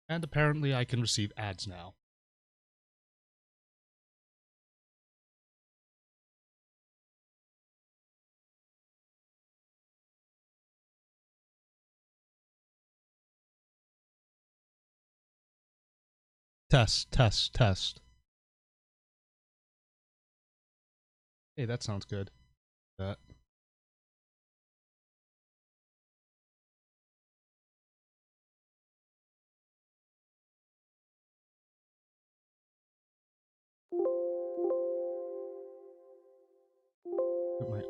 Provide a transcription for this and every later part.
And apparently I can receive ads now. Test, test, test. Hey, that sounds good. That. My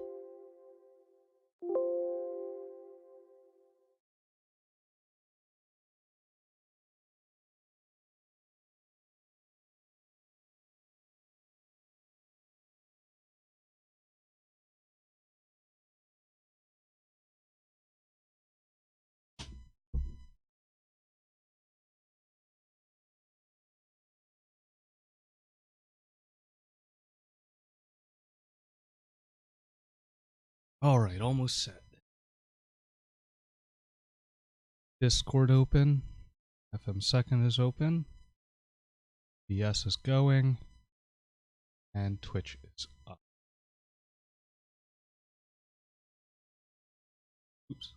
Alright, almost set. Discord open. FM second is open. BS is going. And Twitch is up. Oops.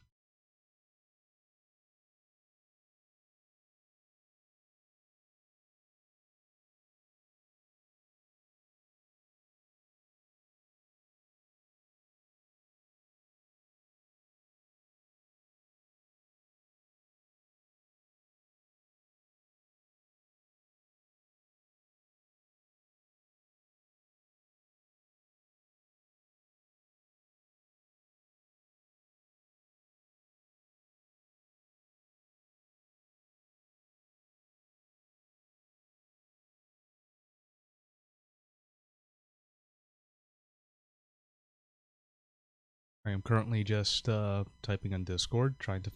I am currently just typing on Discord, trying to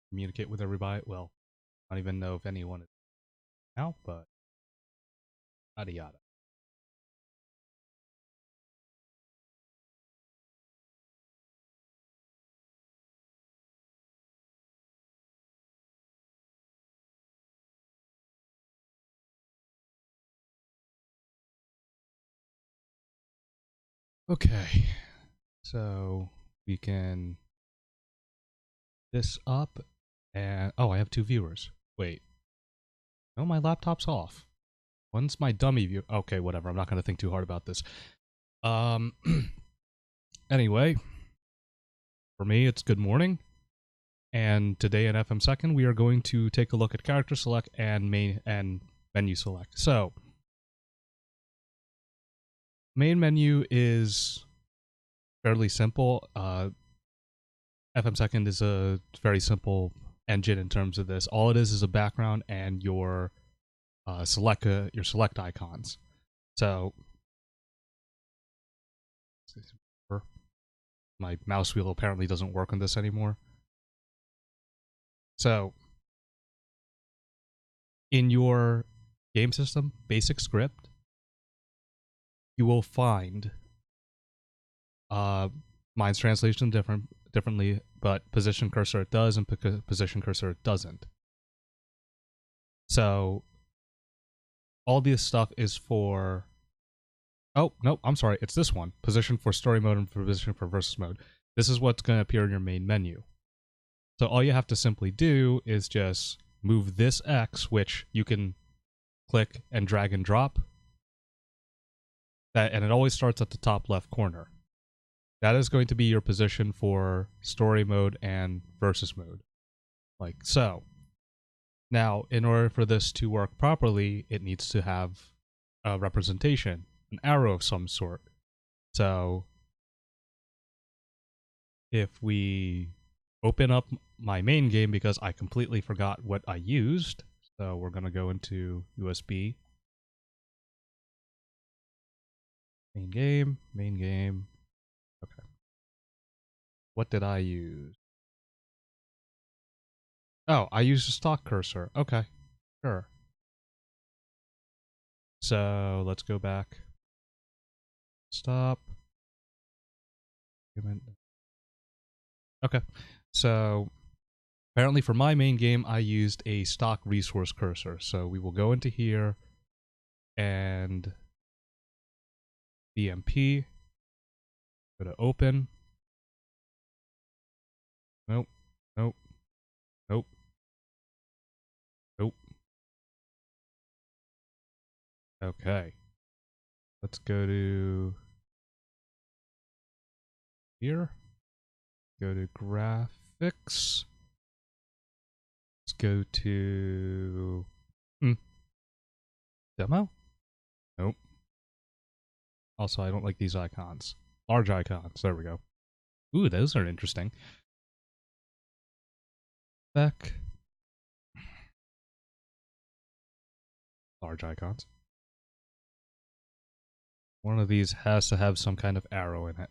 communicate with everybody. Well, I don't even know if anyone is now, but yada yada. Okay, so we can this up, and oh, I have 2 viewers. Wait, no, my laptop's off. One's my dummy view. Okay, whatever. I'm not gonna think too hard about this. Um. Anyway, for me, it's good morning, and today in FM second, we are going to take a look at character select and main and menu select. So, main menu is fairly simple. FM second is a very simple engine in terms of this. All it is a background and your select icons. So my mouse wheel apparently doesn't work on this anymore. So in your game system basic script, you will find mine's translation differently, but position cursor it does and position cursor it doesn't. So all this stuff is for oh no, I'm sorry, it's this one. Position for story mode and position for versus mode. This is what's going to appear in your main menu. So all you have to simply do is just move this X, which you can click and drag and drop. That, and it always starts at the top left corner. That is going to be your position for story mode and versus mode. Like so. Now, in order for this to work properly, it needs to have a representation, an arrow of some sort. So if we open up my main game, because I completely forgot what I used, so we're going to go into USB. Main game. Okay. What did I use? Oh, I used a stock cursor. Okay, sure. So let's go back. Stop. Okay, so Apparently for my main game, I used a stock resource cursor. So we will go into here and BMP, go to open. Nope, nope, nope, nope. Okay. Let's go to here. Go to graphics. Let's go to demo? Nope. Also, I don't like these icons. Large icons. There we go. Ooh, those are interesting. Back. Large icons. One of these has to have some kind of arrow in it.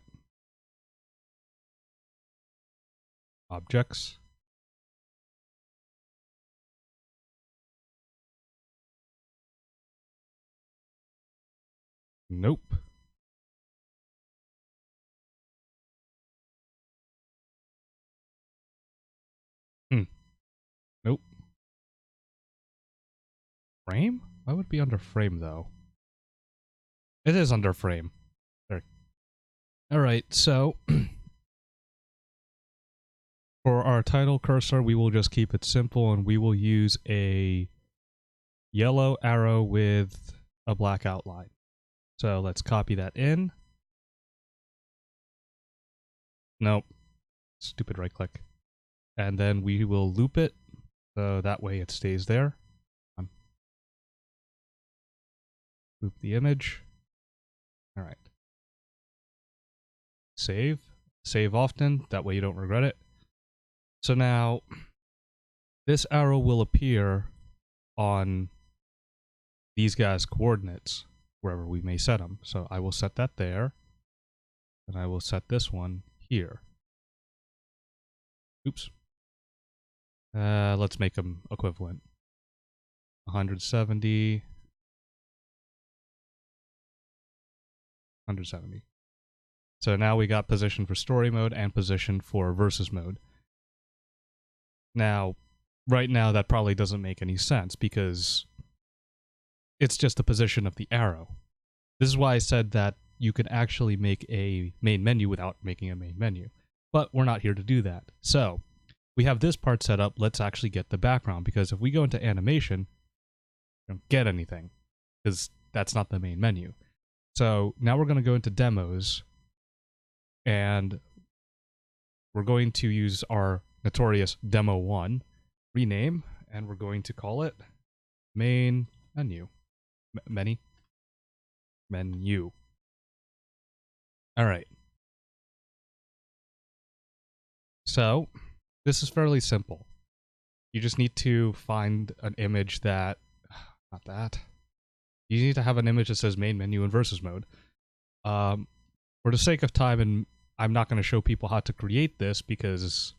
Objects. Nope. Nope. Frame? Why would it be under frame, though? It is under frame. There. Alright, so for our title cursor, we will just keep it simple, and we will use a yellow arrow with a black outline. So let's copy that in. Nope. Stupid right click. And then we will loop it, so that way it stays there. Loop the image. Alright. Save. Save often, that way you don't regret it. So now, this arrow will appear on these guys' coordinates, wherever we may set them. So I will set that there, and I will set this one here. Oops. Let's make them equivalent. 170. 170. So now we got position for story mode and position for versus mode. Now, right now that probably doesn't make any sense because it's just the position of the arrow. This is why I said that you can actually make a main menu without making a main menu. But we're not here to do that. So, we have this part set up, let's actually get the background, because if we go into animation, we don't get anything, because that's not the main menu. So now we're going to go into demos, and we're going to use our notorious demo 1, rename, and we're going to call it main menu. Menu. Alright. So, this is fairly simple. You just need to find an image that... Not that. You need to have an image that says main menu and versus mode. For the sake of time, and I'm not going to show people how to create this because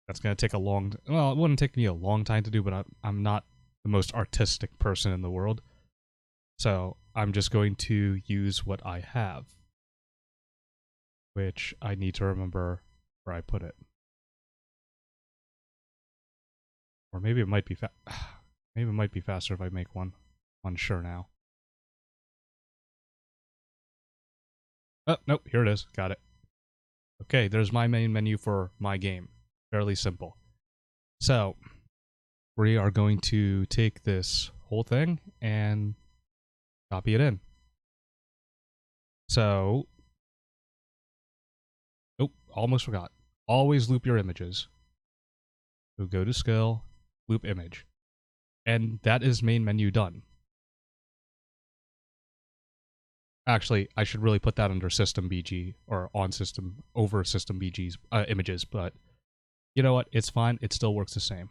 that's going to take a long... Well, it wouldn't take me a long time to do, but I'm not the most artistic person in the world. So I'm just going to use what I have, which I need to remember where I put it. Or maybe it might be maybe it might be faster if I make one. Unsure now. Oh, nope, here it is. Got it. Okay, there's my main menu for my game. Fairly simple. So, we are going to take this whole thing and copy it in. So, oh, almost forgot. Always loop your images. So go to skill, loop image. And that is main menu done. Actually, I should really put that under system BG, or on system, over system BG's images, but you know what? It's fine. It still works the same.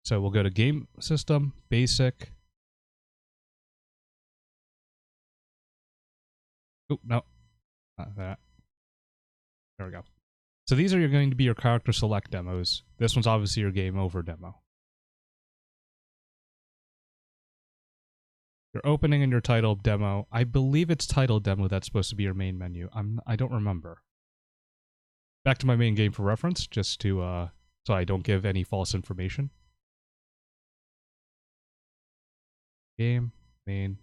So we'll go to game system, basic. Oh, no. Not that. There we go. So these are going to be your character select demos. This one's obviously your game over demo. Your opening and your title demo. I believe it's title demo that's supposed to be your main menu. I don't remember. Back to my main game for reference, just to so I don't give any false information. Game, main.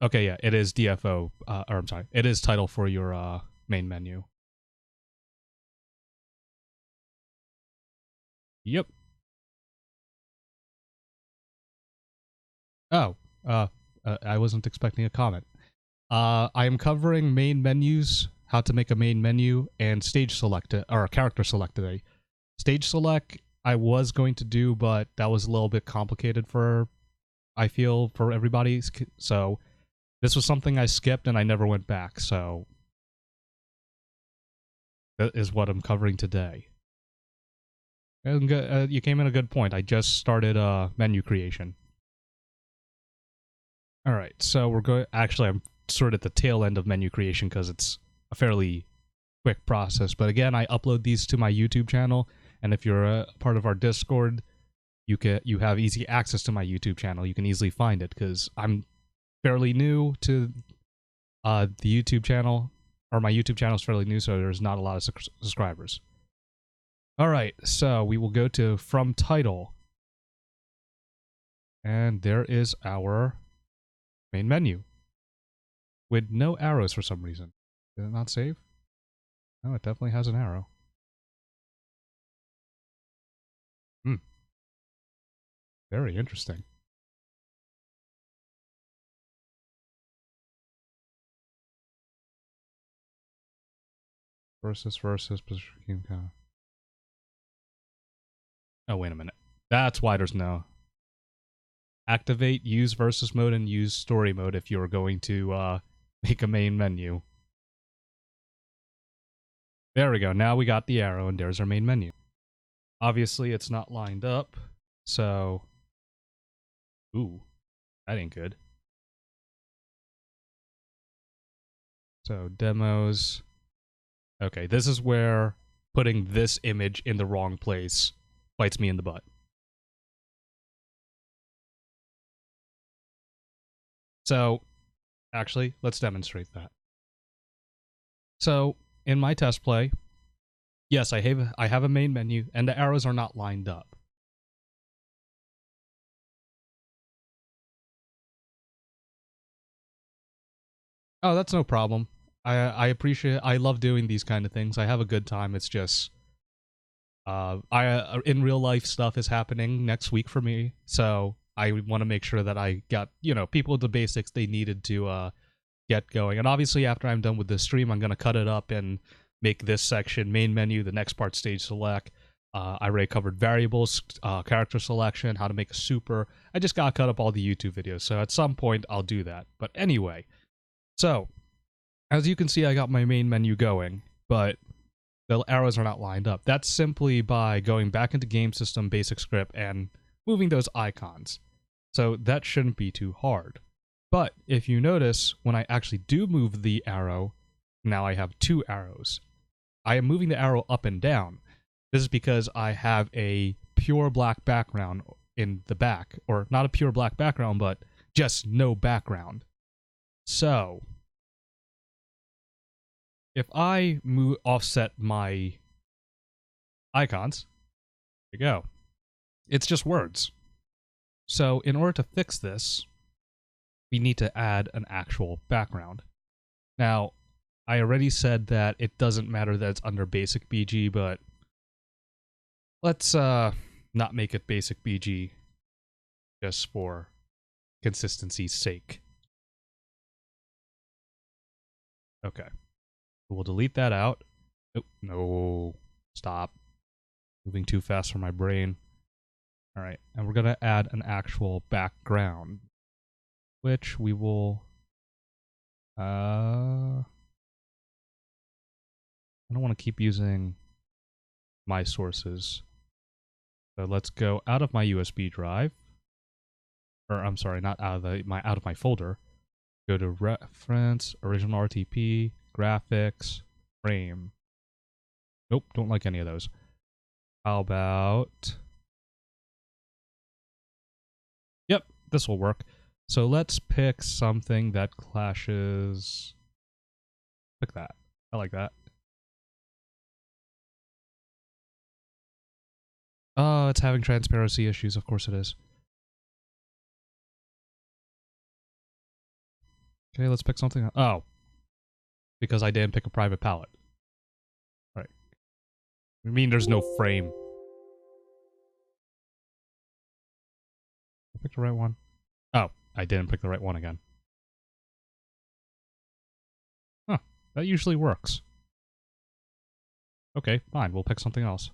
Okay, yeah, it is DFO, or I'm sorry, it is title for your main menu. Yep. Oh, I wasn't expecting a comment. I am covering main menus, how to make a main menu, and stage select, or character select today. Stage select I was going to do, but that was a little bit complicated for, I feel, for everybody. So this was something I skipped and I never went back. So that is what I'm covering today. And you came in a good point. I just started menu creation. All right, so we're going. Actually, I'm sort of at the tail end of menu creation because it's a fairly quick process. But again, I upload these to my YouTube channel, and if you're a part of our Discord, you have easy access to my YouTube channel. You can easily find it because I'm fairly new to the YouTube channel, or my YouTube channel is fairly new, so there's not a lot of subscribers. All right, so we will go to from title, and there is our main menu with no arrows for some reason. Did it not save? No, it definitely has an arrow. Very interesting. Versus position. Oh, wait a minute. That's why there's no. Activate use versus mode and use story mode if you're going to make a main menu. There we go. Now we got the arrow, and there's our main menu. Obviously, it's not lined up, so... Ooh, that ain't good. So, demos... Okay, this is where putting this image in the wrong place bites me in the butt. So, actually, let's demonstrate that. So, in my test play, yes, I have a main menu, and the arrows are not lined up. Oh, that's no problem. I appreciate. I love doing these kind of things. I have a good time. It's just, in real life stuff is happening next week for me, so I want to make sure that I got people with the basics they needed to get going. And obviously, after I'm done with this stream, I'm gonna cut it up and make this section main menu, the next part stage select. I already covered variables, character selection, how to make a super. I just gotta cut up all the YouTube videos, so at some point I'll do that. But anyway, so as you can see, I got my main menu going, but the arrows are not lined up. That's simply by going back into game system basic script and moving those icons. So that shouldn't be too hard. But if you notice, when I actually do move the arrow, now I have two arrows. I am moving the arrow up and down. This is because I have a pure black background in the back, or not a pure black background, but just no background. So if I offset my icons, there you go. It's just words. So in order to fix this, we need to add an actual background. Now, I already said that it doesn't matter that it's under basic BG, but let's not make it basic BG just for consistency's sake. Okay. We'll delete that out. Oh, no. Stop. Moving too fast for my brain. Alright, and we're going to add an actual background, which we will... I don't want to keep using my sources. So let's go out of my USB drive. Or I'm sorry, not out of out of my folder. Go to reference, original RTP, graphics, frame. Nope, don't like any of those. How about... Yep, this will work. So let's pick something that clashes... Pick that. I like that. Oh, it's having transparency issues. Of course it is. Okay, let's pick something. Oh, because I didn't pick a private palette. Right. I mean, there's no frame. I picked the right one. Oh, I didn't pick the right one again. Huh. That usually works. Okay, fine. We'll pick something else.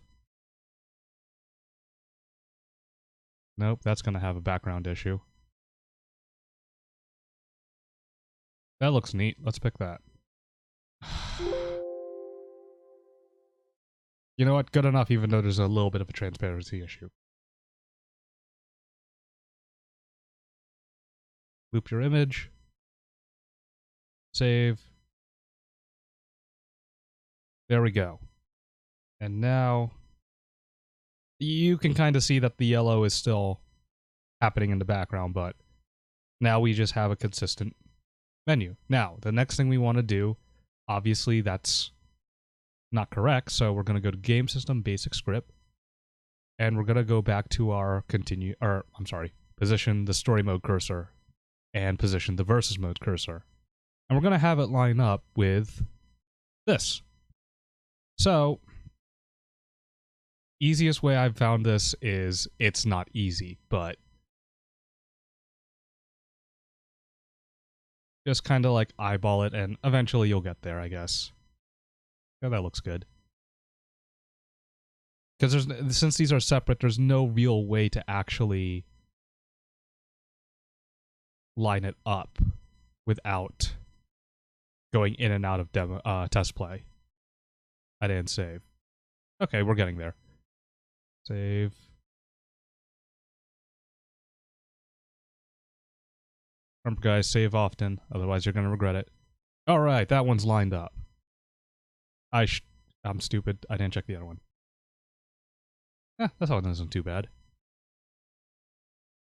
Nope, that's going to have a background issue. That looks neat. Let's pick that. You know what? Good enough, even though there's a little bit of a transparency issue. Loop your image. Save. There we go. And now you can kind of see that the yellow is still happening in the background, but now we just have a consistent menu. Now, the next thing we want to do, obviously that's not correct, so we're going to go to Game System Basic Script, and we're going to go back to our position the story mode cursor, and position the versus mode cursor. And we're going to have it line up with this. So, easiest way I've found this is, it's not easy, but just kind of like eyeball it, and eventually you'll get there, I guess. Yeah, that looks good. Because since these are separate, there's no real way to actually line it up without going in and out of test play. I didn't save. Okay, we're getting there. Save. Remember, guys, save often, otherwise you're going to regret it. Alright, that one's lined up. I'm stupid. I didn't check the other one. That one isn't too bad.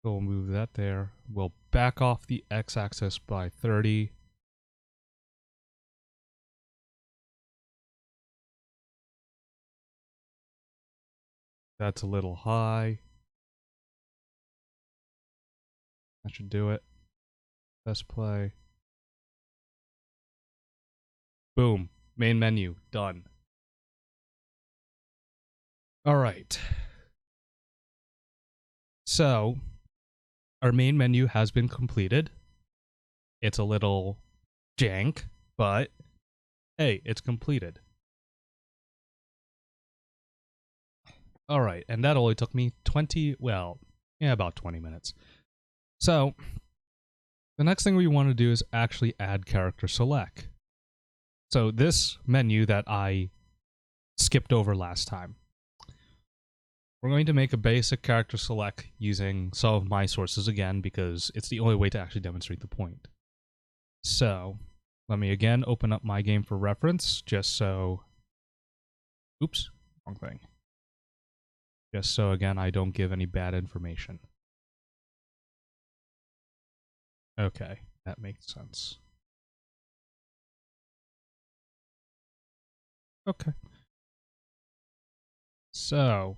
We'll move that there. We'll back off the x-axis by 30. That's a little high. That should do it. Let's play. Boom. Main menu. Done. Alright. So, our main menu has been completed. It's a little jank, but hey, it's completed. Alright, and that only took me about 20 minutes. So, the next thing we want to do is actually add character select. So this menu that I skipped over last time, we're going to make a basic character select using some of my sources again, because it's the only way to actually demonstrate the point. So, let me again open up my game for reference, just so... Oops, wrong thing. Just so, again, I don't give any bad information. Okay, that makes sense. Okay. So...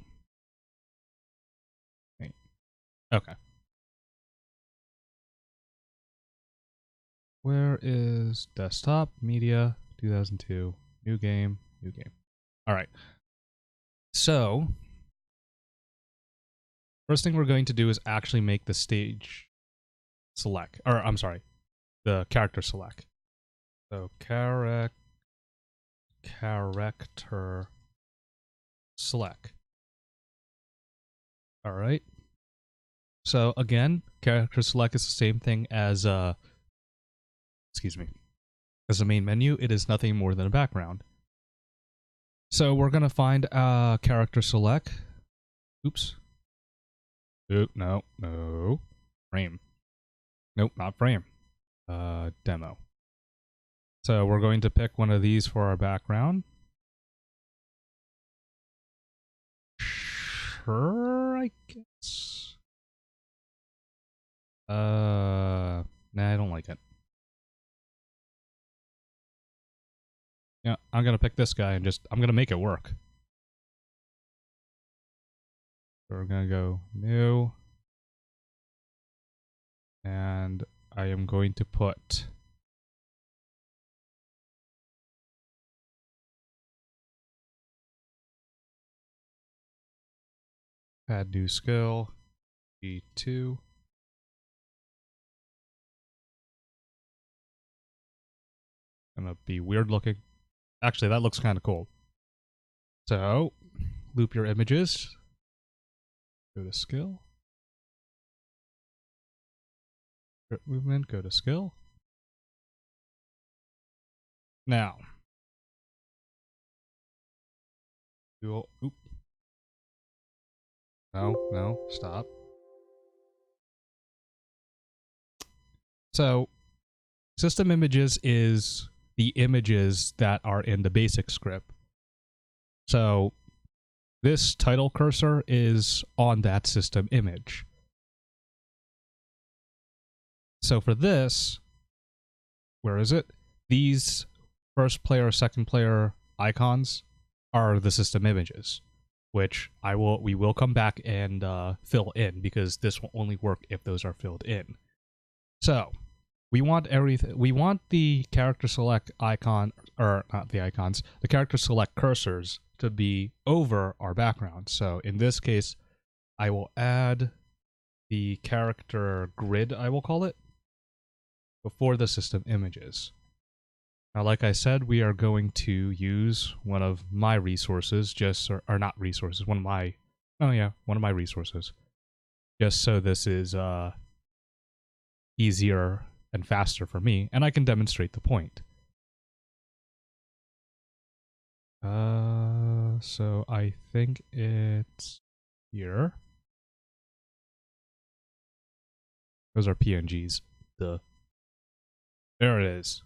Okay. Where is desktop, media, 2002, new game, new game. Alright. So, first thing we're going to do is actually make the stage select. Or, I'm sorry, the character select. So, character select. Alright. So, again, character select is the same thing as, as the main menu. It is nothing more than a background. So, we're going to find character select. Oops. Oop, no. Frame. Nope, not frame. Demo. So we're going to pick one of these for our background. Sure, I guess. Nah, I don't like it. Yeah, I'm gonna pick this guy and I'm gonna make it work. So we're going to go new. And I am going to put add new skill, E2. Gonna be weird looking. Actually, that looks kind of cool. So, loop your images. Go to skill. Movement, go to skill. Now, oop. No, stop. So, system images is the images that are in the basic script. So, this title cursor is on that system image. So for this, where is it? These first player, second player icons are the system images, which we will come back and fill in, because this will only work if those are filled in. So we want everything. We want the character select icon, or not the icons, the character select cursors to be over our background. So in this case, I will add the character grid, I will call it, before the system images. Now, like I said, we are going to use one of my resources, or not resources, one of my resources, just so this is easier and faster for me, and I can demonstrate the point. So I think it's here. Those are PNGs. Duh. There it is.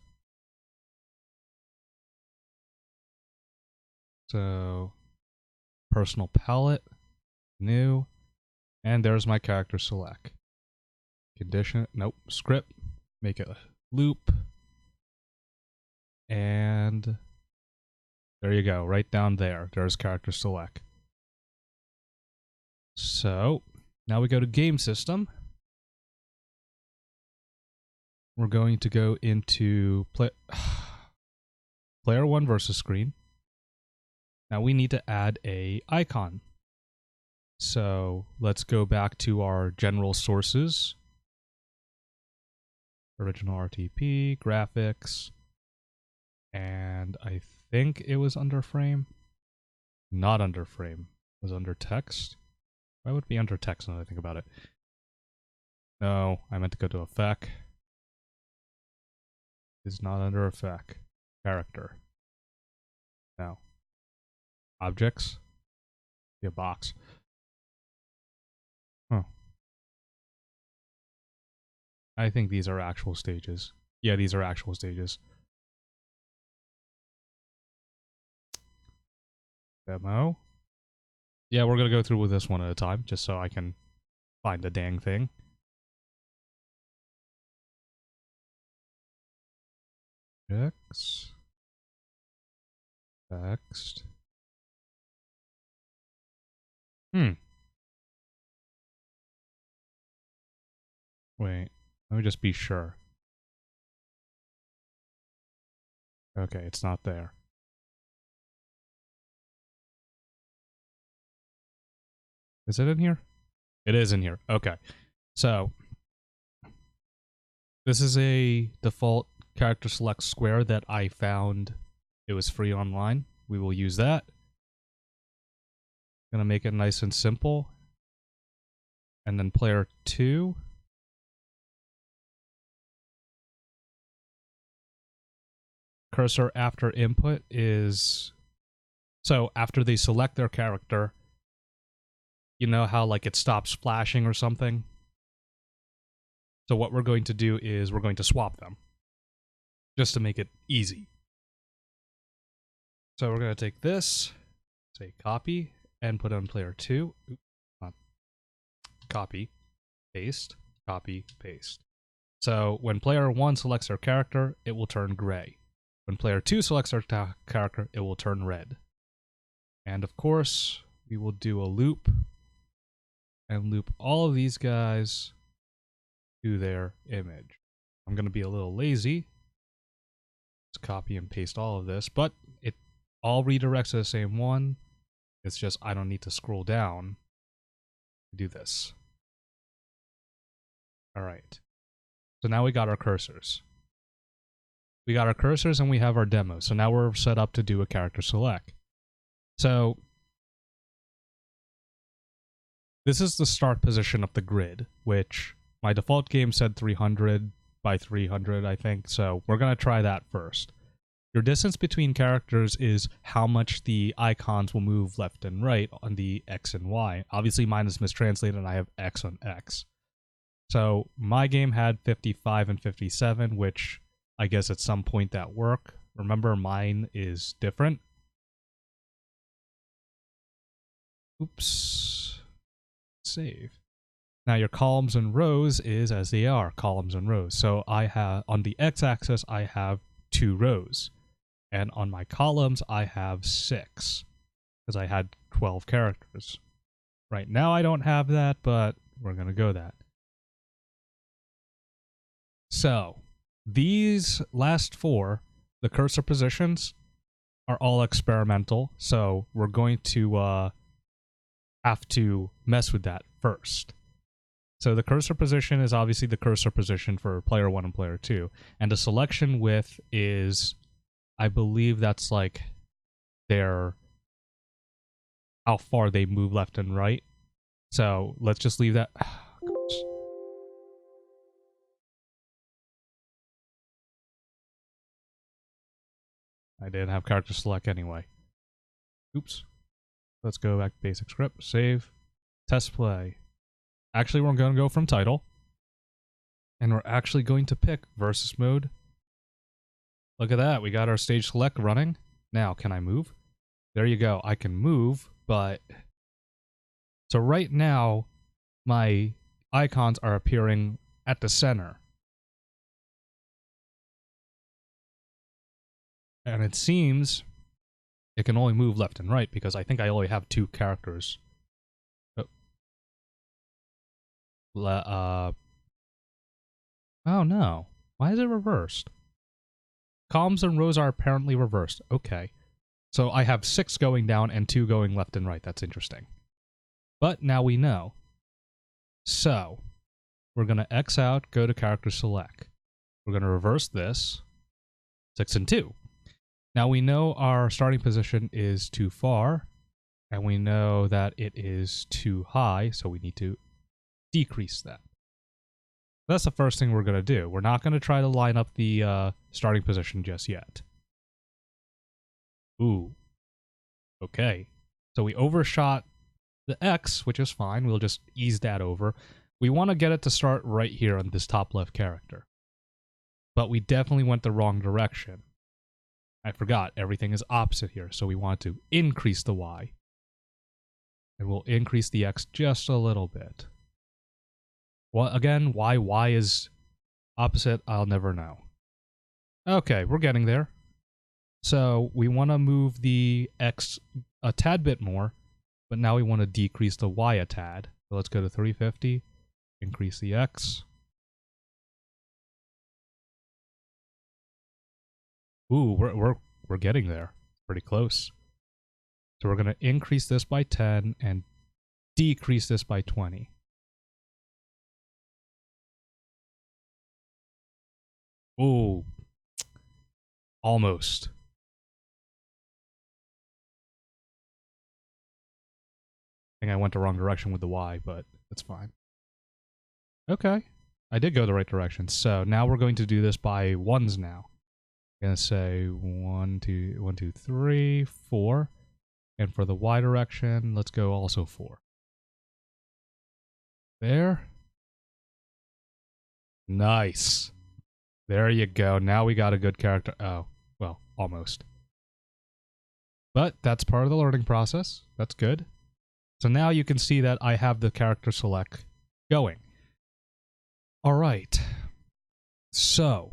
So, personal palette, new, and there's my character select. Condition, nope, script, make it a loop, and there you go, right down there. There's character select. So, now we go to game system. We're going to go into player one versus screen. Now we need to add a icon. So let's go back to our general sources. Original RTP, graphics, and I think it was under frame. Not under frame. It was under text. Why would it be under text now that I think about it? No, I meant to go to effect. It's not under effect. Character. No. Objects. Be a box. Huh. I think these are actual stages. Yeah, these are actual stages. Demo. Yeah, we're gonna go through with this one at a time, just so I can find the dang thing. Text. Text. Wait, let me just be sure. Okay, it's not there. Is it in here? It is in here. Okay. So, this is a default character select square that I found. It was free online. We will use that. Gonna make it nice and simple. And then player 2. Cursor after input is... So after they select their character, you know how like it stops flashing or something? So what we're going to do is we're going to swap them, just to make it easy. So we're going to take this, say copy, and put on player 2. Oops, copy, paste, copy, paste. So when player 1 selects their character, it will turn gray. When player 2 selects their character, it will turn red. And of course, we will do a loop and loop all of these guys to their image. I'm going to be a little lazy. Let's copy and paste all of this, but it all redirects to the same one. It's just I don't need to scroll down to do this. All right. So now we got our cursors. We got our cursors and we have our demo. So now we're set up to do a character select. So this is the start position of the grid, which my default game said 300 by 300, I think. So we're going to try that first. Your distance between characters is how much the icons will move left and right on the X and Y. Obviously mine is mistranslated and I have X on X. So my game had 55 and 57, which I guess at some point that work. Remember, mine is different. Oops. Save. Now your columns and rows is as they are, columns and rows. So I have, on the x-axis, I have 2 rows. And on my columns, I have 6. Because I had 12 characters. Right now I don't have that, but we're going to go that. So, these last 4, the cursor positions, are all experimental. So we're going to have to mess with that first. So the cursor position is obviously the cursor position for player 1 and player 2. And the selection width is, I believe that's like their, how far they move left and right. So let's just leave that. I didn't have character select anyway. Oops. Let's go back to basic script, save, test play. Actually, we're going to go from title. And we're actually going to pick versus mode. Look at that, we got our stage select running. Now, can I move? There you go, I can move, but... So right now, my icons are appearing at the center. And it seems it can only move left and right because I think I only have 2 characters. Oh no. Why is it reversed? Columns and rows are apparently reversed. Okay. So I have 6 going down and 2 going left and right. That's interesting. But now we know. So, we're going to X out, go to character select. We're going to reverse this. 6 and 2. Now we know our starting position is too far, and we know that it is too high, so we need to decrease that. That's the first thing we're going to do. We're not going to try to line up the starting position just yet. Ooh. Okay. So we overshot the X, which is fine. We'll just ease that over. We want to get it to start right here on this top left character. But we definitely went the wrong direction. I forgot, everything is opposite here, so we want to increase the Y. And we'll increase the X just a little bit. Well, again, why Y is opposite, I'll never know. Okay, we're getting there. So we want to move the X a tad bit more, but now we want to decrease the Y a tad. So let's go to 350, increase the X. Ooh, we're getting there. Pretty close. So we're going to increase this by 10 and decrease this by 20. Ooh. Almost. I think I went the wrong direction with the Y, but it's fine. Okay. I did go the right direction. So now we're going to do this by ones now. I'm going to say 1, 2, 1, 2, 3, 4. And for the Y direction, let's go also 4. There. Nice. There you go. Now we got a good character. Oh, well, almost. But that's part of the learning process. That's good. So now you can see that I have the character select going. All right. So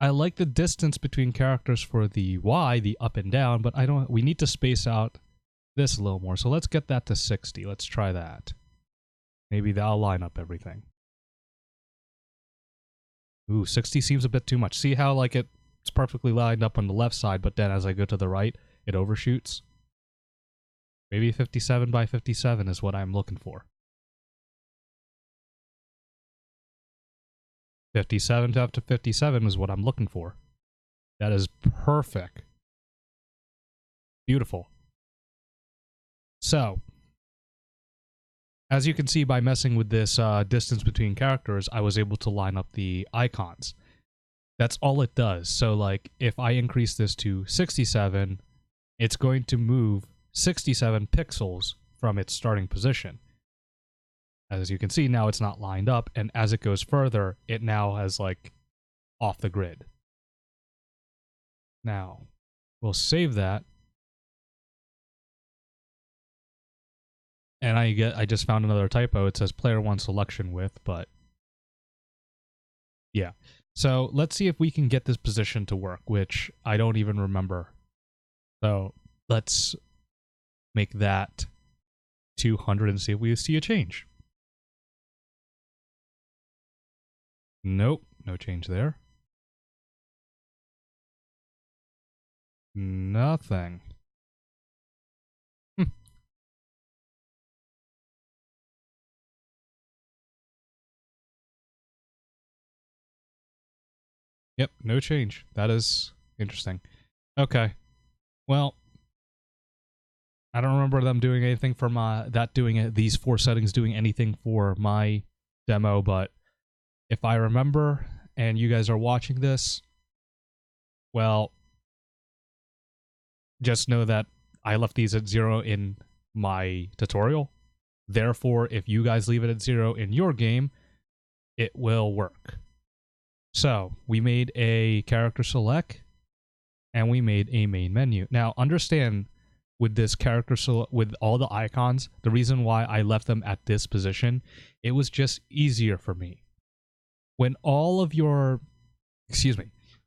I like the distance between characters for the Y, the up and down, but we need to space out this a little more. So let's get that to 60. Let's try that. Maybe that'll line up everything. Ooh, 60 seems a bit too much. See how like it's perfectly lined up on the left side, but then as I go to the right, it overshoots? Maybe 57 by 57 is what I'm looking for. 57 to 57 is what I'm looking for. That is perfect. Beautiful. So, as you can see by messing with this distance between characters, I was able to line up the icons. That's all it does. So, like, if I increase this to 67, it's going to move 67 pixels from its starting position. As you can see, now it's not lined up, and as it goes further, it now has, like, off the grid. Now, we'll save that. And I just found another typo. It says player 1 selection width, but yeah. So let's see if we can get this position to work, which I don't even remember. So let's make that 200 and see if we see a change. Nope, no change there. Nothing. Yep, no change. That is interesting. Okay. Well, I don't remember them doing anything for these 4 settings doing anything for my demo, but if I remember and you guys are watching this, well, just know that I left these at 0 in my tutorial. Therefore, if you guys leave it at 0 in your game, it will work. So, we made a character select, and we made a main menu. Now, understand, with this character select, with all the icons, the reason why I left them at this position, it was just easier for me. When all of your,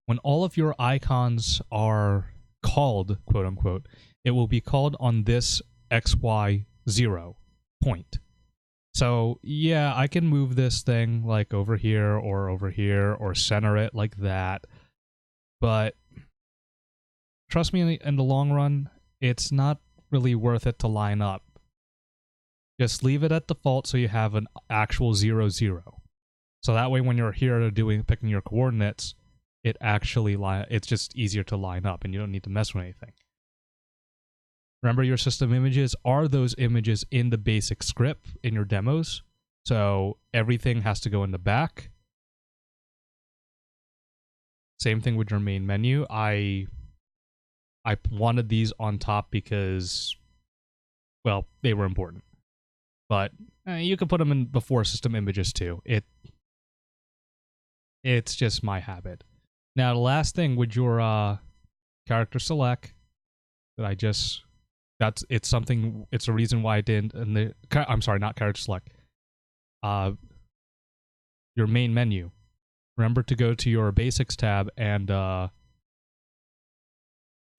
when all of your icons are called, quote unquote, it will be called on this XY0 point. So yeah, I can move this thing like over here or center it like that. But trust me, in the long run, it's not really worth it to line up. Just leave it at default so you have an actual 0, 0. So that way when you're here picking your coordinates, it's just easier to line up and you don't need to mess with anything. Remember, your system images are those images in the basic script in your demos. So everything has to go in the back. Same thing with your main menu. I wanted these on top because, well, they were important. But you could put them in before system images too. It's just my habit. Now, the last thing with your character select that it's a reason why I didn't, I'm sorry, not character select. Your main menu. Remember to go to your basics tab and go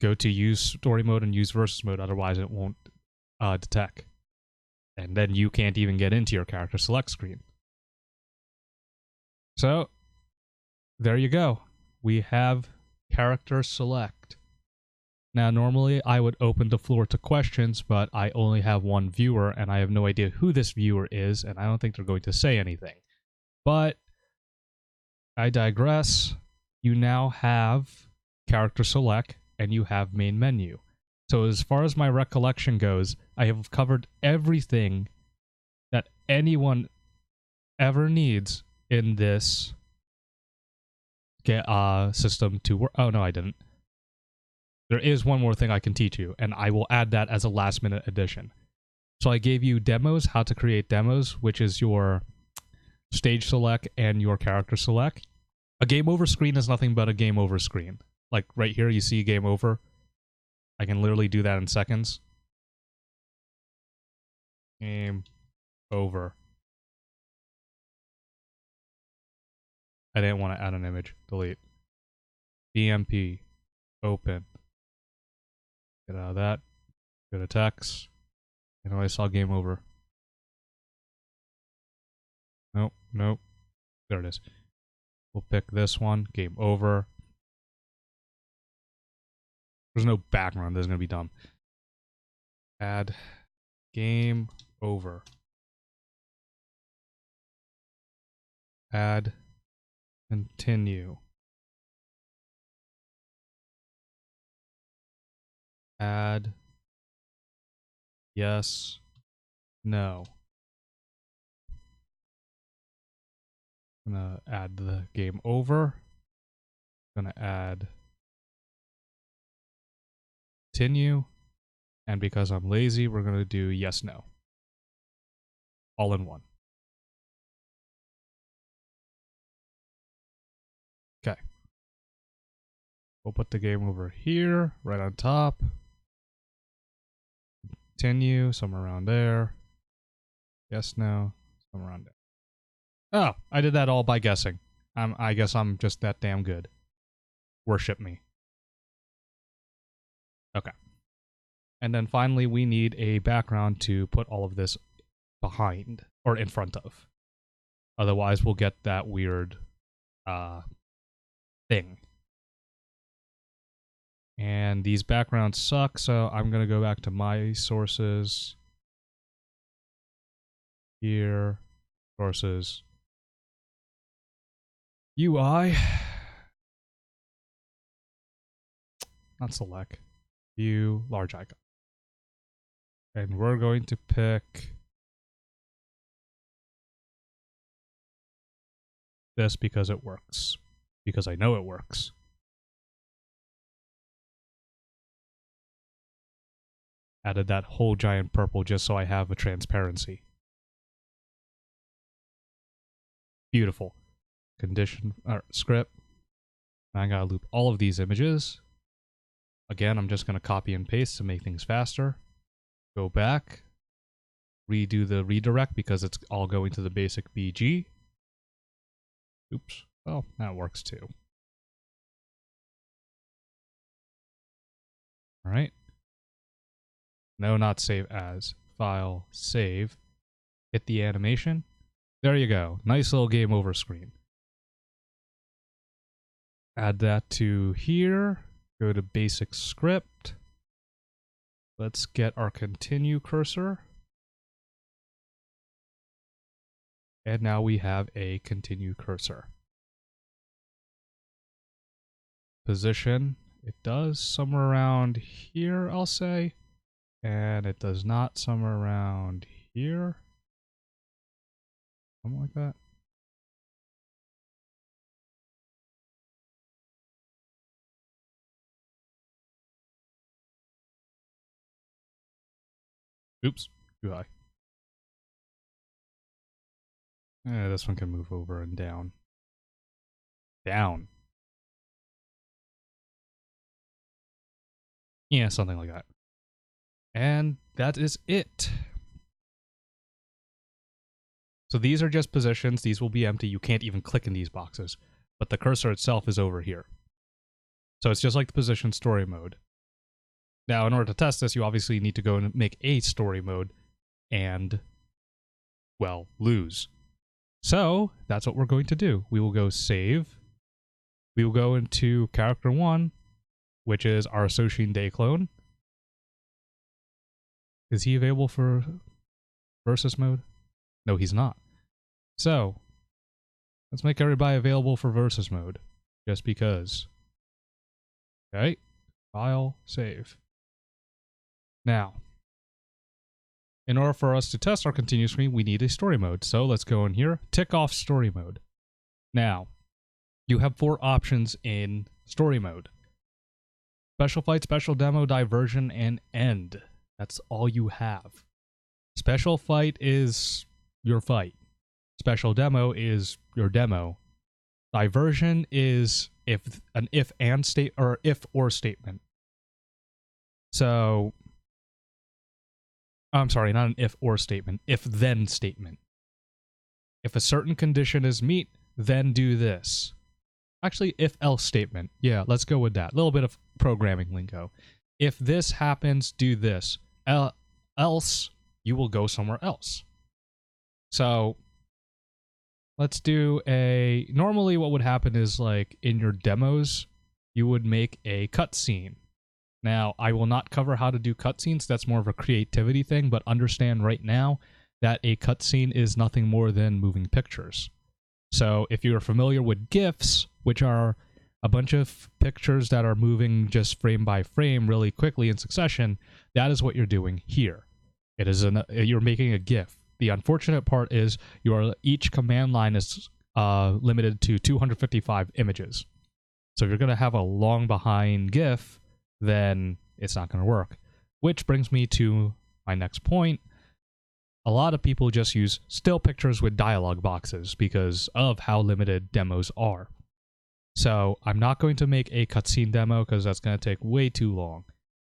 to use story mode and use versus mode, otherwise it won't detect. And then you can't even get into your character select screen. So, there you go. We have character select. Now, normally I would open the floor to questions, but I only have one viewer, and I have no idea who this viewer is, and I don't think they're going to say anything. But I digress. You now have character select, and you have main menu. So as far as my recollection goes, I have covered everything that anyone ever needs in this system to work. Oh, no, I didn't. There is one more thing I can teach you, and I will add that as a last-minute addition. So I gave you demos, how to create demos, which is your stage select and your character select. A game over screen is nothing but a game over screen. Like right here, you see game over. I can literally do that in seconds. Game over. I didn't want to add an image. Delete. BMP. Open. Get out of that. Go to text. I saw game over. Nope, nope. There it is. We'll pick this one. Game over. There's no background. This is going to be dumb. Add game over. Add continue. Add yes, no. I'm gonna add the game over. I'm gonna add continue. And because I'm lazy, we're gonna do yes, no. All in one. Okay. We'll put the game over here, right on top. Continue, somewhere around there. Yes, no, somewhere around there. Oh, I did that all by guessing. I guess I'm just that damn good. Worship me. Okay. And then finally, we need a background to put all of this behind, or in front of. Otherwise, we'll get that weird thing. And these backgrounds suck, so I'm going to go back to my sources. Here. Sources. UI. Not select. View. Large icon. And we're going to pick this because it works. Because I know it works. Added that whole giant purple just so I have a transparency. Beautiful. Condition script. I gotta loop all of these images. Again, I'm just gonna copy and paste to make things faster. Go back. Redo the redirect because it's all going to the basic BG. Oops. Oh, that works too. All right. No, not save as. File, save. Hit the animation. There you go. Nice little game over screen. Add that to here. Go to basic script. Let's get our continue cursor. And now we have a continue cursor. Position. It does somewhere around here, I'll say. And it does not somewhere around here. Something like that. Oops, too high. This one can move over and down. Down. Yeah, something like that. And that is it. So these are just positions. These will be empty. You can't even click in these boxes. But the cursor itself is over here. So it's just like the position story mode. Now, in order to test this, you obviously need to go and make a story mode and, well, lose. So that's what we're going to do. We will go save. We will go into character 1, which is our Soshin Day clone. Is he available for versus mode? No, he's not. So let's make everybody available for versus mode, just because. Okay, file, save. Now, in order for us to test our continue screen, we need a story mode. So let's go in here, tick off story mode. Now, you have 4 options in story mode. Special fight, special demo, diversion, and end. That's all you have. Special fight is your fight. Special demo is your demo. Diversion is an if and state or if or statement. So I'm sorry, not an if or statement, if then statement. If a certain condition is met, then do this. Actually, if else statement. Yeah, let's go with that. A little bit of programming lingo. If this happens, do this. else you will go somewhere else. So let's do a... Normally what would happen is, like, in your demos, you would make a cutscene. Now, I will not cover how to do cutscenes. That's more of a creativity thing, but understand right now that a cutscene is nothing more than moving pictures. So if you're familiar with GIFs, which are a bunch of pictures that are moving just frame by frame really quickly in succession, that is what you're doing here. It is you're making a GIF. The unfortunate part is each command line is limited to 255 images. So if you're going to have a long behind GIF, then it's not going to work. Which brings me to my next point. A lot of people just use still pictures with dialogue boxes because of how limited demos are. So I'm not going to make a cutscene demo because that's going to take way too long.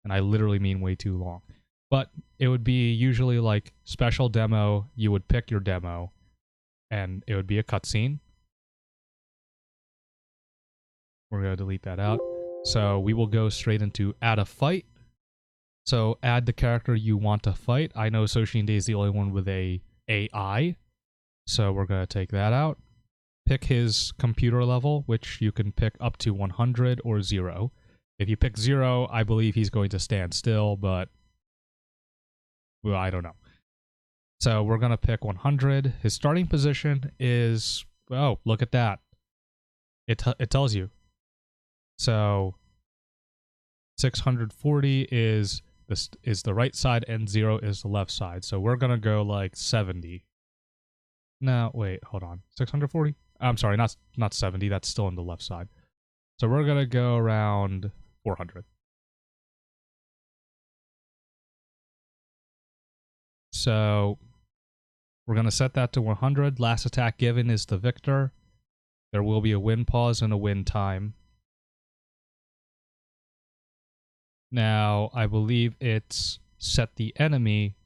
And I literally mean way too long. But it would be usually like special demo, you would pick your demo, and it would be a cutscene. We're going to delete that out. So we will go straight into add a fight. So add the character you want to fight. I know Soshin Day is the only one with a AI. So we're going to take that out. Pick his computer level, which you can pick up to 100 or 0. If you pick 0, I believe he's going to stand still, but well, I don't know. So we're going to pick 100. His starting position is... Oh, look at that. It tells you. So 640 is the right side and 0 is the left side. So we're going to go like 70. No, wait, hold on. 640? I'm sorry, not 70. That's still on the left side. So we're going to go around 400. So we're going to set that to 100. Last attack given is the victor. There will be a win pause and a win time. Now, I believe it's set the enemy.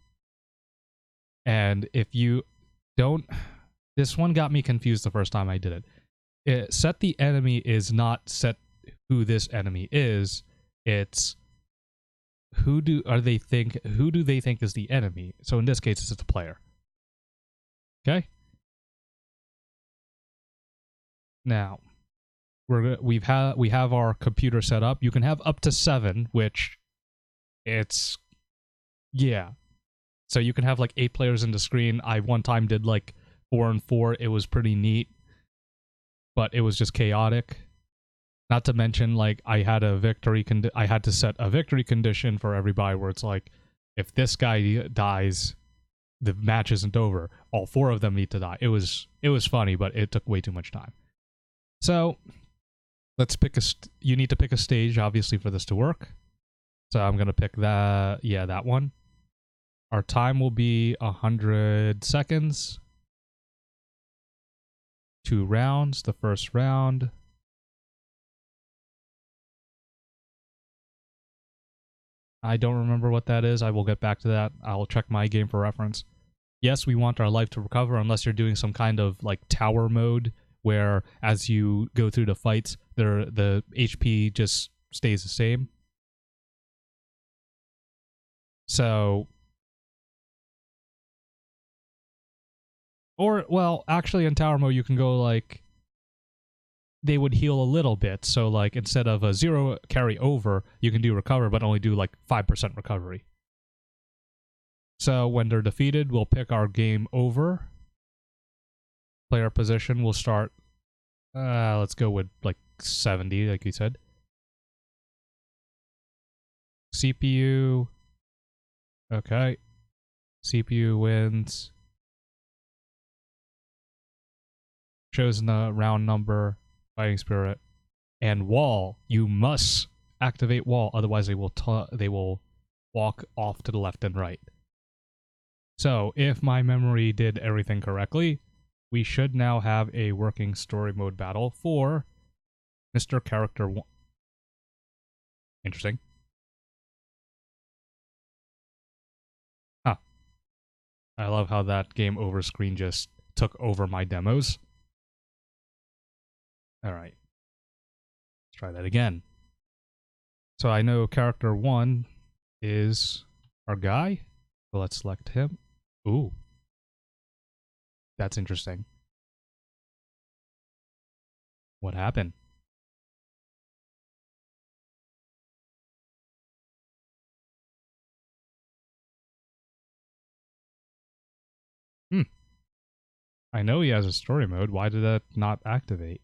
And if you don't... This one got me confused the first time I did it. Set the enemy is not set who this enemy is. It's who do they think is the enemy. So in this case, it's the player. Okay? Now, we have our computer set up. You can have up to 7, which it's... Yeah. So you can have like 8 players in the screen. I one time did like 4 and 4. It was pretty neat, but it was just chaotic. Not to mention, like, I had to set a victory condition for everybody where it's like, if this guy dies, the match isn't over. All 4 of them need to die. It was funny, but it took way too much time. So let's pick you need to pick a stage, obviously, for this to work. So I'm gonna pick that one. Our time will be 100 seconds. 2 rounds. The first round. I don't remember what that is. I will get back to that. I'll check my game for reference. Yes, we want our life to recover unless you're doing some kind of like tower mode where as you go through the fights, the HP just stays the same. So... Or, well, actually in tower mode you can go like... They would heal a little bit, so like instead of a 0 carry over, you can do recover, but only do like 5% recovery. So when they're defeated, we'll pick our game over. Player position will start, let's go with like 70, like you said. CPU, okay. CPU wins. Shows the round number. Fighting Spirit, and Wall. You must activate Wall, otherwise they will walk off to the left and right. So, if my memory did everything correctly, we should now have a working story mode battle for Mr. Character 1. Interesting. Huh. I love how that game over screen just took over my demos. Alright. Let's try that again. So I know character 1 is our guy. So let's select him. Ooh. That's interesting. What happened? Hmm. I know he has a story mode. Why did that not activate?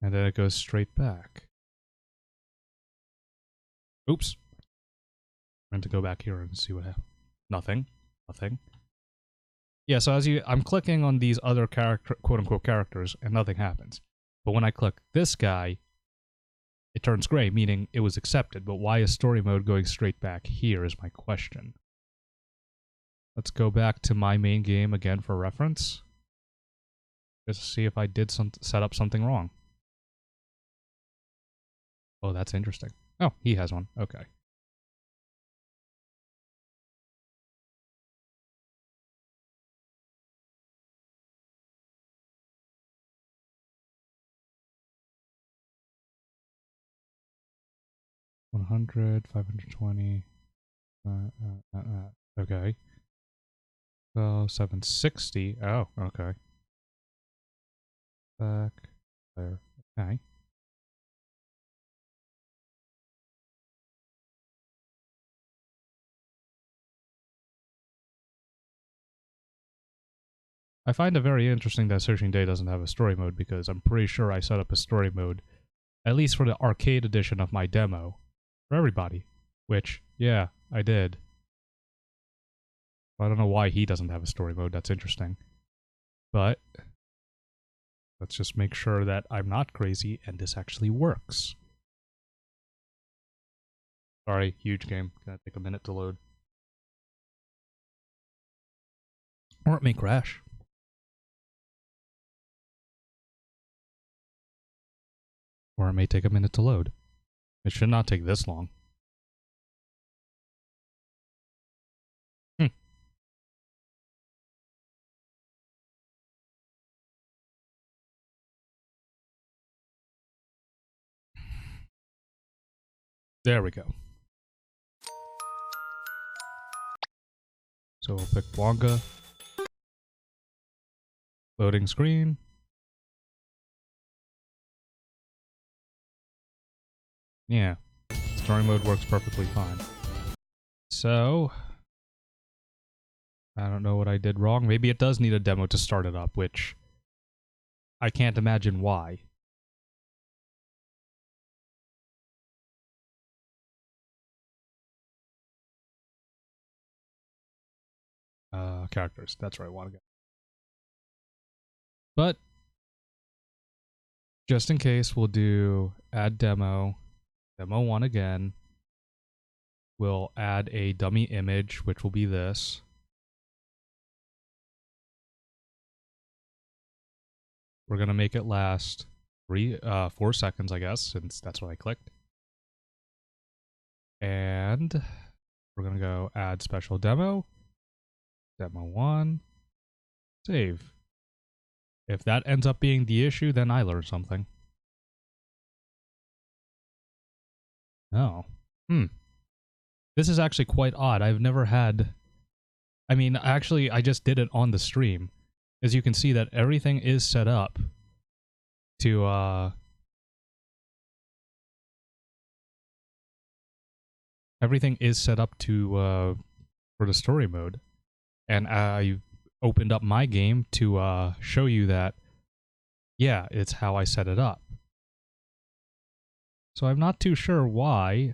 And then it goes straight back. Oops. I meant to go back here and see what happened. Nothing. Nothing. Yeah, so I'm clicking on these other quote-unquote characters, and nothing happens. But when I click this guy, it turns gray, meaning it was accepted. But why is story mode going straight back here is my question. Let's go back to my main game again for reference. Just to see if I did set up something wrong. Oh, that's interesting. Oh, he has one. Okay. $100, $520. Okay. So $760. Oh, okay. Back there. Okay. I find it very interesting that Searching Day doesn't have a story mode because I'm pretty sure I set up a story mode, at least for the arcade edition of my demo, for everybody. Which, yeah, I did. I don't know why he doesn't have a story mode. That's interesting. But let's just make sure that I'm not crazy and this actually works. Sorry, huge game. Gonna take a minute to load. Or it may crash. Or it may take a minute to load. It should not take this long. There we go. So we'll pick Wonga. Loading screen. Yeah. Story mode works perfectly fine. So, I don't know what I did wrong. Maybe it does need a demo to start it up, which I can't imagine why. Characters. That's where I want to go. But, just in case, we'll do add demo, demo 1 again. We'll add a dummy image, which will be this. We're going to make it last 4 seconds, I guess, since that's what I clicked. And we're going to go add special demo. Demo 1. Save. If that ends up being the issue, then I learned something. Oh. This is actually quite odd. I've never had... I mean, actually, I just did it on the stream. As you can see that everything is set up to, everything is set up to, for the story mode. And I opened up my game to, show you that, yeah, it's how I set it up. So I'm not too sure why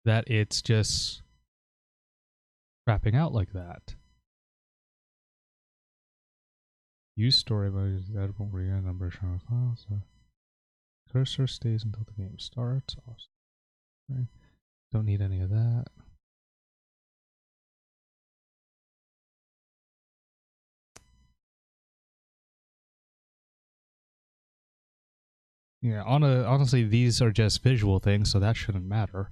that it's just crapping out like that. Use story mode is that won't read a number shown file, so cursor stays until the game starts. Awesome. Don't need any of that. Yeah, honestly, these are just visual things, so that shouldn't matter.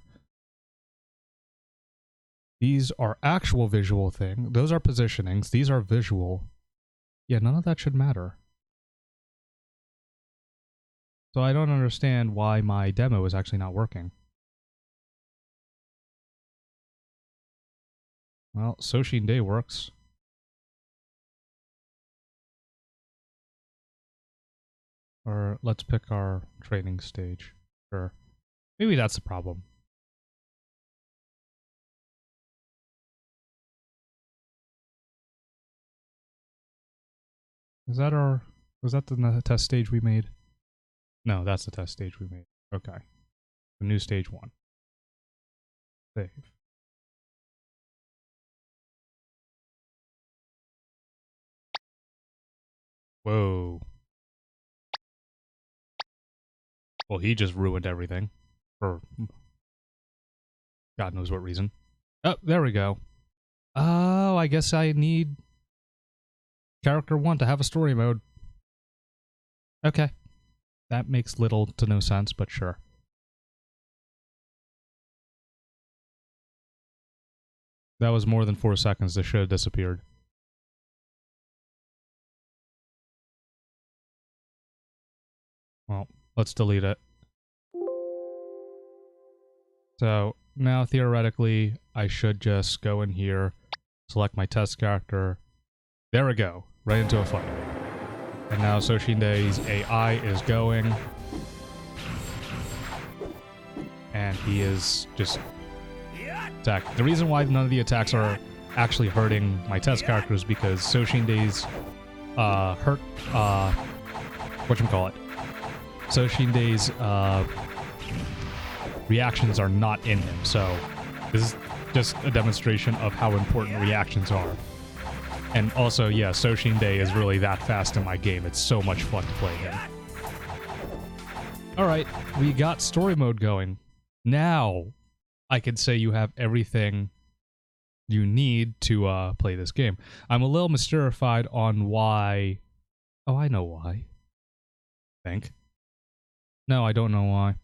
These are actual visual thing. Those are positionings. These are visual. Yeah, none of that should matter. So I don't understand why my demo is actually not working. Well, Soshin Day works. Or let's pick our training stage. Sure. Maybe that's the problem. Was that the test stage we made? No, that's the test stage we made. Okay. The new stage 1. Save. Whoa. Well, he just ruined everything. For God knows what reason. Oh, there we go. Oh, I guess I need character 1 to have a story mode. Okay. That makes little to no sense, but sure. That was more than 4 seconds. This should have disappeared. Well, let's delete it. So now theoretically, I should just go in here, select my test character. There we go, right into a fight. And now Soshinde's AI is going. And he is just attack. The reason why none of the attacks are actually hurting my test character is because Soshinde's whatchamacallit. Soshinde's reactions are not in him, so this is just a demonstration of how important reactions are. And also, yeah, Soshinde is really that fast in my game. It's so much fun to play him. Alright, we got story mode going. Now, I can say you have everything you need to play this game. I'm a little mystified on why... Oh, I know why. No, I don't know why.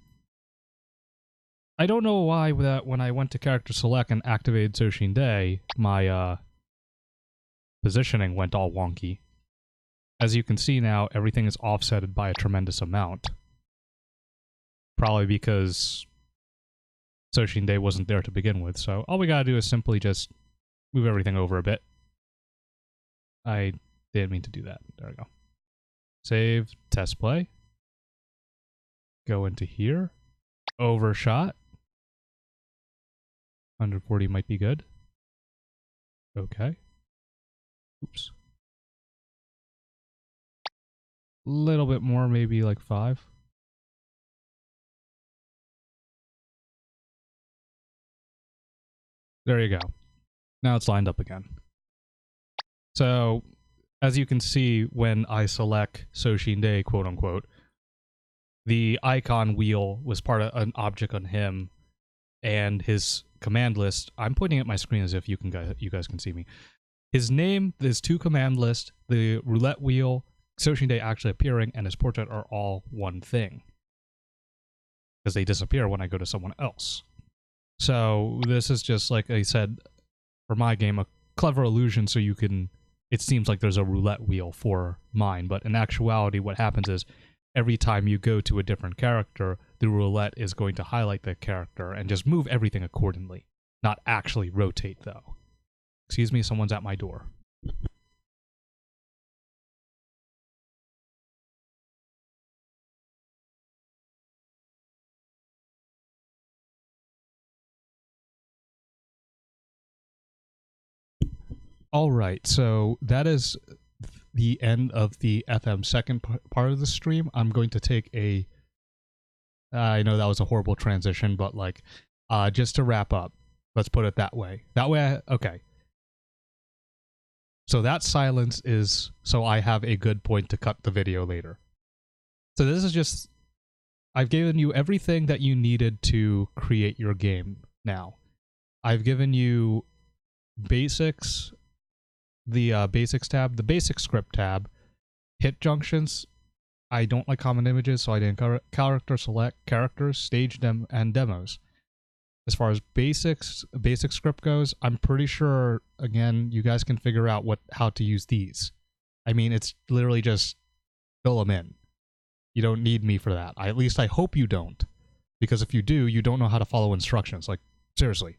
I don't know why that when I went to character select and activated Soshinde, my positioning went all wonky. As you can see now, everything is offsetted by a tremendous amount. Probably because Soshinde wasn't there to begin with, so all we gotta do is simply just move everything over a bit. I didn't mean to do that. There we go. Save, test play. Go into here. Overshot. 140 might be good. Okay. Oops. Little bit more, maybe like 5. There you go. Now it's lined up again. So, as you can see, when I select Soshinde, quote unquote, the icon wheel was part of an object on him, and his command list. I'm pointing at my screen as if you guys can see me. His name, his 2 command list, the roulette wheel, Soshinde actually appearing, and his portrait are all one thing. Because they disappear when I go to someone else. So this is just, like I said, for my game, a clever illusion so you can... It seems like there's a roulette wheel for mine, but in actuality what happens is every time you go to a different character, the roulette is going to highlight the character and just move everything accordingly. Not actually rotate, though. Excuse me, someone's at my door. Alright, so that is the end of the FM second part of the stream. I'm going to take a... I know that was a horrible transition, but like, just to wrap up, let's put it that way. That way, okay. So that silence is so I have a good point to cut the video later. So this is just... I've given you everything that you needed to create your game now. I've given you basics, the basics tab, the basic script tab, hit junctions. I don't like common images, so I didn't cover character select, characters, stage and demos. as far as basic script goes, I'm pretty sure, again, you guys can figure out how to use these. I mean, it's literally just fill them in. You don't need me for that. At least I hope you don't. Because if you do, you don't know how to follow instructions. Like, seriously.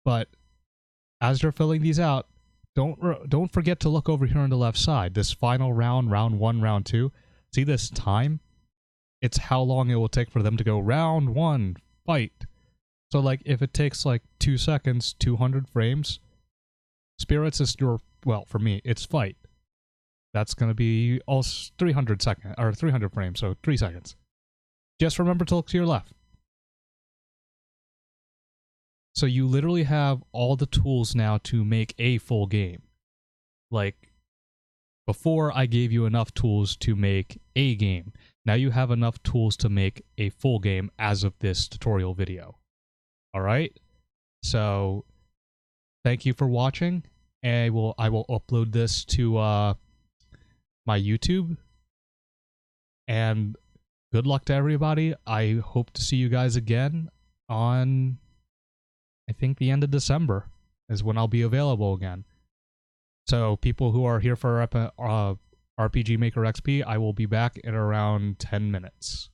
But as you're filling these out, don't forget to look over here on the left side. This final round, round 1, round 2. See this time? It's how long it will take for them to go round 1, fight. So, like, if it takes, like, 2 seconds, 200 frames, Spirits is well, for me, it's fight. That's going to be all 300 frames, so 3 seconds. Just remember to look to your left. So you literally have all the tools now to make a full game. Like, before I gave you enough tools to make a game. Now you have enough tools to make a full game as of this tutorial video. Alright? So, thank you for watching. And I will upload this to my YouTube. And good luck to everybody. I hope to see you guys again on, I think, the end of December is when I'll be available again. So people who are here for RPG Maker XP, I will be back in around 10 minutes.